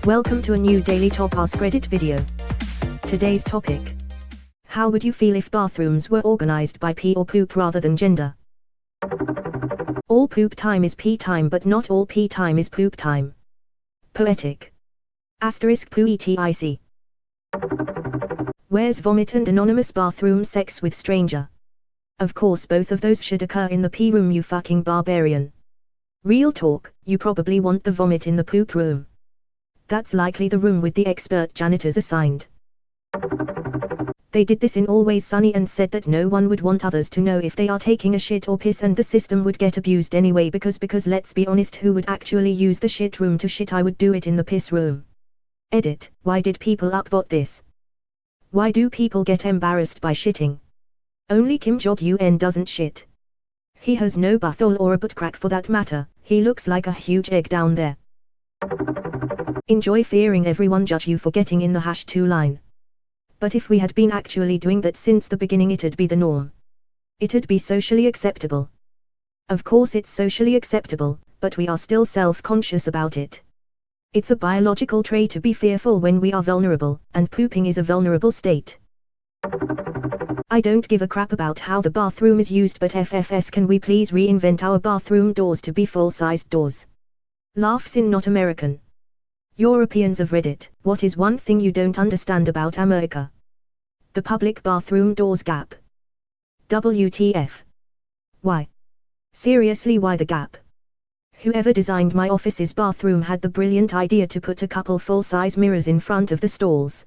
Welcome to a new daily top Askreddit video. Today's topic: how would you feel if bathrooms were organized by pee or poop rather than gender? All poop time is pee time, but not all pee time is poop time. Poetic. *poetic. Where's vomit and anonymous bathroom sex with stranger? Of course both of those should occur in the pee room, you fucking barbarian. Real talk, you probably want the vomit in the poop room. That's likely the room with the expert janitors assigned. They did this in Always Sunny and said that no one would want others to know if they are taking a shit or piss, and the system would get abused anyway because let's be honest, who would actually use the shit room to shit? I would do it in the piss room. Edit: why did people upvote this? Why do people get embarrassed by shitting? Only Kim Jong-un doesn't shit. He has no butthole or a butt crack for that matter, he looks like a huge egg down there. Enjoy fearing everyone judge you for getting in the #2 line. But if we had been actually doing that since the beginning, it'd be the norm. It'd be socially acceptable. Of course it's socially acceptable, but we are still self-conscious about it. It's a biological trait to be fearful when we are vulnerable, and pooping is a vulnerable state. I don't give a crap about how the bathroom is used, but FFS, can we please reinvent our bathroom doors to be full-sized doors? Laughs in Not American. Europeans of Reddit, what is one thing you don't understand about America? The public bathroom doors gap. WTF. Why? Seriously, why the gap? Whoever designed my office's bathroom had the brilliant idea to put a couple full-size mirrors in front of the stalls.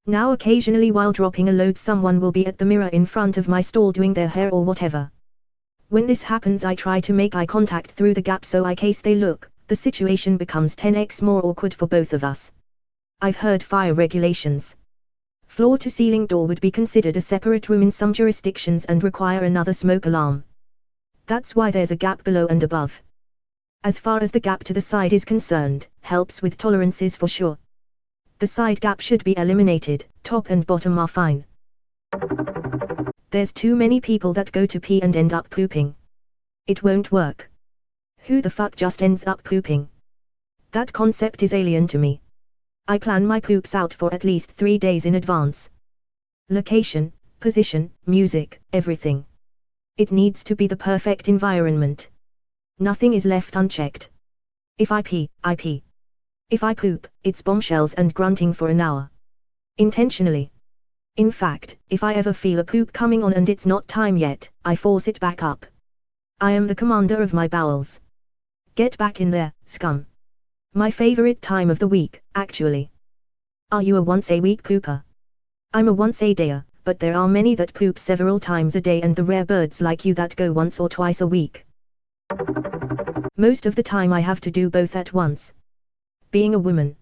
Now occasionally while dropping a load someone will be at the mirror in front of my stall doing their hair or whatever. When this happens I try to make eye contact through the gap so in case they look, the situation becomes 10x more awkward for both of us. I've heard fire regulations. Floor-to-ceiling door would be considered a separate room in some jurisdictions and require another smoke alarm. That's why there's a gap below and above. As far as the gap to the side is concerned, helps with tolerances for sure. The side gap should be eliminated, top and bottom are fine. There's too many people that go to pee and end up pooping. It won't work. Who the fuck just ends up pooping? That concept is alien to me. I plan my poops out for at least 3 days in advance. Location, position, music, everything. It needs to be the perfect environment. Nothing is left unchecked. If I pee, I pee. If I poop, it's bombshells and grunting for an hour. Intentionally. In fact, if I ever feel a poop coming on and it's not time yet, I force it back up. I am the commander of my bowels. Get back in there, scum. My favorite time of the week, actually. Are you a once-a-week pooper? I'm a once-a-dayer, but there are many that poop several times a day and the rare birds like you that go once or twice a week. Most of the time I have to do both at once. Being a woman.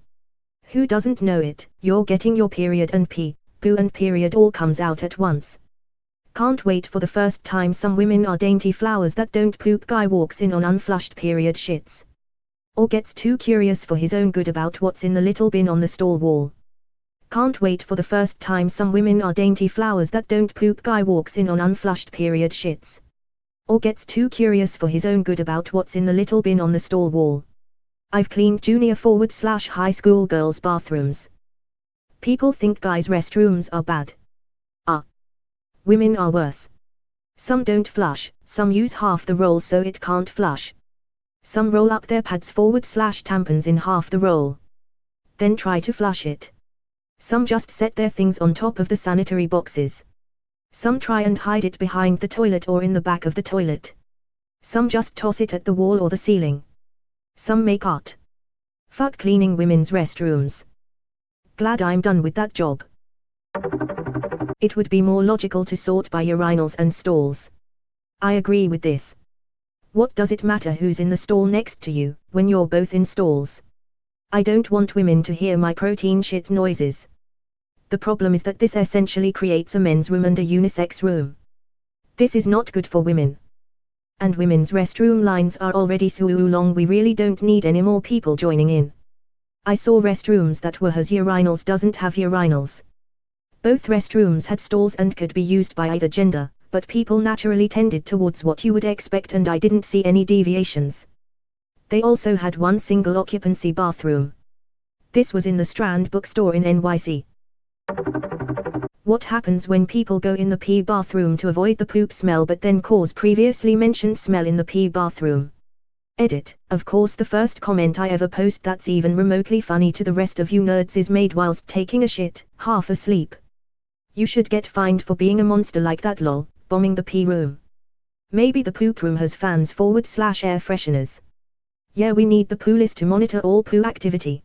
Who doesn't know it? You're getting your period and pee, poo and period all comes out at once. Can't wait for the first time some women are dainty flowers that don't poop guy walks in on unflushed period shits. Or gets too curious for his own good about what's in the little bin on the stall wall. Can't wait for the first time some women are dainty flowers that don't poop guy walks in on unflushed period shits. Or gets too curious for his own good about what's in the little bin on the stall wall. I've cleaned junior/high school girls' bathrooms. People think guys' restrooms are bad. Women are worse. Some don't flush, some use half the roll so it can't flush. Some roll up their pads /tampons in half the roll. Then try to flush it. Some just set their things on top of the sanitary boxes. Some try and hide it behind the toilet or in the back of the toilet. Some just toss it at the wall or the ceiling. Some make art. Fuck cleaning women's restrooms. Glad I'm done with that job. It would be more logical to sort by urinals and stalls. I agree with this. What does it matter who's in the stall next to you, when you're both in stalls? I don't want women to hear my protein shit noises. The problem is that this essentially creates a men's room and a unisex room. This is not good for women. And women's restroom lines are already so long, we really don't need any more people joining in. I saw restrooms that were has urinals doesn't have urinals. Both restrooms had stalls and could be used by either gender, but people naturally tended towards what you would expect and I didn't see any deviations. They also had one single occupancy bathroom. This was in the Strand bookstore in NYC. What happens when people go in the pee bathroom to avoid the poop smell but then cause previously mentioned smell in the pee bathroom? Edit. Of course the first comment I ever post that's even remotely funny to the rest of you nerds is made whilst taking a shit, half asleep. You should get fined for being a monster like that lol, bombing the pee room. Maybe the poop room has fans / air fresheners. Yeah, we need the poo list to monitor all poo activity.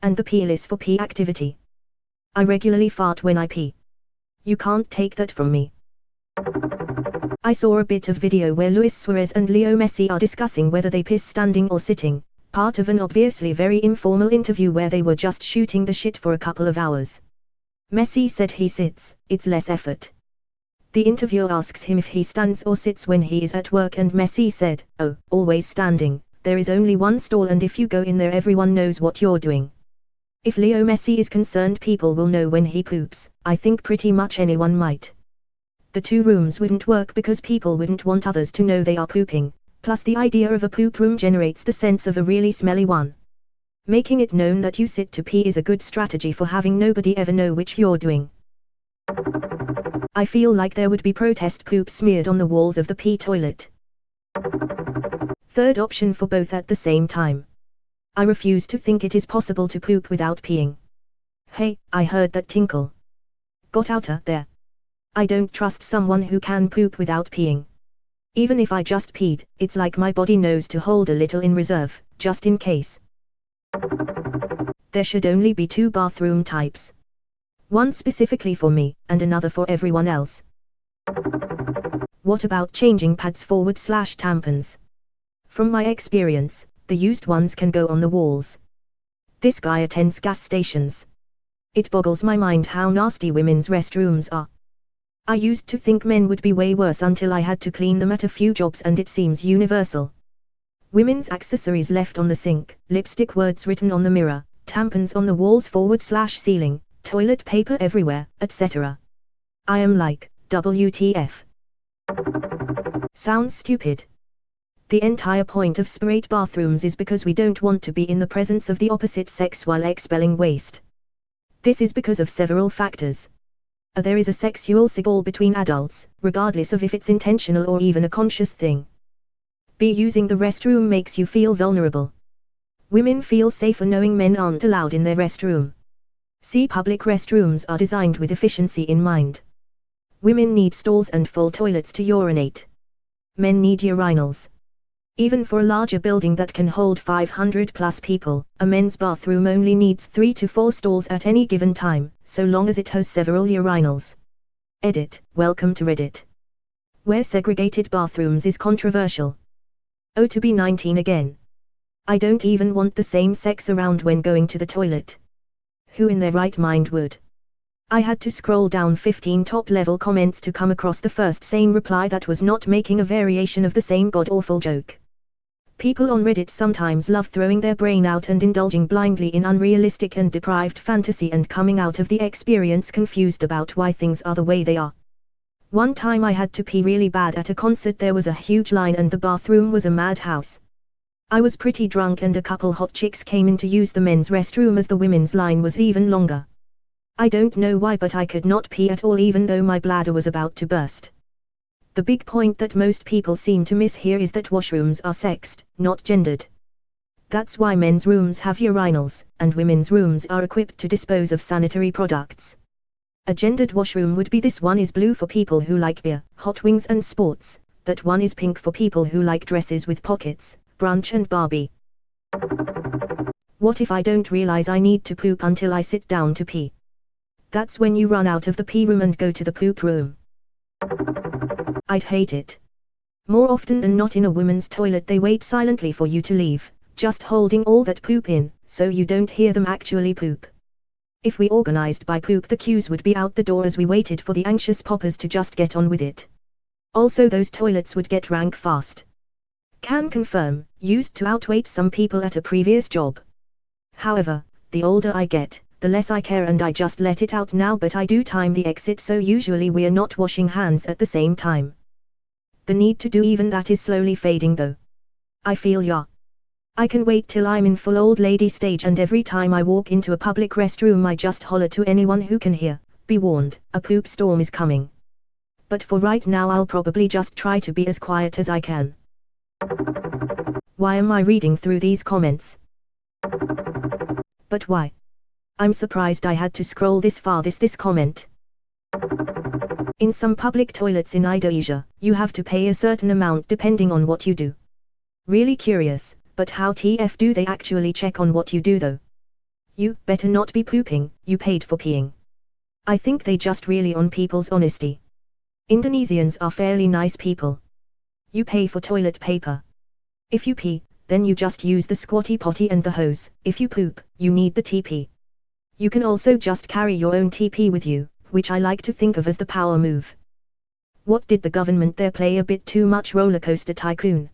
And the pee list for pee activity. I regularly fart when I pee. You can't take that from me. I saw a bit of video where Luis Suarez and Leo Messi are discussing whether they piss standing or sitting, part of an obviously very informal interview where they were just shooting the shit for a couple of hours. Messi said he sits, it's less effort. The interviewer asks him if he stands or sits when he is at work and Messi said, oh, always standing, there is only one stall and if you go in there everyone knows what you're doing. If Leo Messi is concerned people will know when he poops, I think pretty much anyone might. The two rooms wouldn't work because people wouldn't want others to know they are pooping, plus the idea of a poop room generates the sense of a really smelly one. Making it known that you sit to pee is a good strategy for having nobody ever know which you're doing. I feel like there would be protest poop smeared on the walls of the pee toilet. Third option for both at the same time. I refuse to think it is possible to poop without peeing. Hey, I heard that tinkle. Got outer there. I don't trust someone who can poop without peeing. Even if I just peed, it's like my body knows to hold a little in reserve, just in case. There should only be two bathroom types. One specifically for me, and another for everyone else. What about changing pads / tampons? From my experience, the used ones can go on the walls. This guy attends gas stations. It boggles my mind how nasty women's restrooms are. I used to think men would be way worse until I had to clean them at a few jobs and it seems universal. Women's accessories left on the sink, lipstick words written on the mirror, tampons on the walls / ceiling, toilet paper everywhere, etc. I am like, WTF. Sounds stupid. The entire point of separate bathrooms is because we don't want to be in the presence of the opposite sex while expelling waste. This is because of several factors. There is a sexual signal between adults, regardless of if it's intentional or even a conscious thing. B. Using the restroom makes you feel vulnerable. Women feel safer knowing men aren't allowed in their restroom. C. Public restrooms are designed with efficiency in mind. Women need stalls and full toilets to urinate. Men need urinals. Even for a larger building that can hold 500+ people, a men's bathroom only needs 3 to 4 stalls at any given time, so long as it has several urinals. Edit. Welcome to Reddit. Where segregated bathrooms is controversial. Oh, to be 19 again. I don't even want the same sex around when going to the toilet. Who in their right mind would? I had to scroll down 15 top-level comments to come across the first sane reply that was not making a variation of the same god-awful joke. People on Reddit sometimes love throwing their brain out and indulging blindly in unrealistic and deprived fantasy and coming out of the experience confused about why things are the way they are. One time I had to pee really bad at a concert. There was a huge line and the bathroom was a madhouse. I was pretty drunk and a couple hot chicks came in to use the men's restroom as the women's line was even longer. I don't know why, but I could not pee at all even though my bladder was about to burst. The big point that most people seem to miss here is that washrooms are sexed, not gendered. That's why men's rooms have urinals, and women's rooms are equipped to dispose of sanitary products. A gendered washroom would be: this one is blue for people who like beer, hot wings and sports, that one is pink for people who like dresses with pockets, brunch and Barbie. What if I don't realize I need to poop until I sit down to pee? That's when you run out of the pee room and go to the poop room. I'd hate it. More often than not in a woman's toilet they wait silently for you to leave, just holding all that poop in, so you don't hear them actually poop. If we organized by poop, the queues would be out the door as we waited for the anxious poppers to just get on with it. Also those toilets would get rank fast. Can confirm, used to outwait some people at a previous job. However, the older I get, the less I care and I just let it out now, but I do time the exit, so usually we're not washing hands at the same time. The need to do even that is slowly fading though. I feel ya. I can wait till I'm in full old lady stage, and every time I walk into a public restroom I just holler to anyone who can hear, be warned, a poop storm is coming. But for right now I'll probably just try to be as quiet as I can. Why am I reading through these comments? But why? I'm surprised I had to scroll this far. This comment. In some public toilets in Indonesia, you have to pay a certain amount depending on what you do. Really curious, but how TF do they actually check on what you do though? You better not be pooping, you paid for peeing. I think they just really on people's honesty. Indonesians are fairly nice people. You pay for toilet paper. If you pee, then you just use the squatty potty and the hose. If you poop, you need the TP. You can also just carry your own TP with you, which I like to think of as the power move. What did the government there play a bit too much roller coaster tycoon?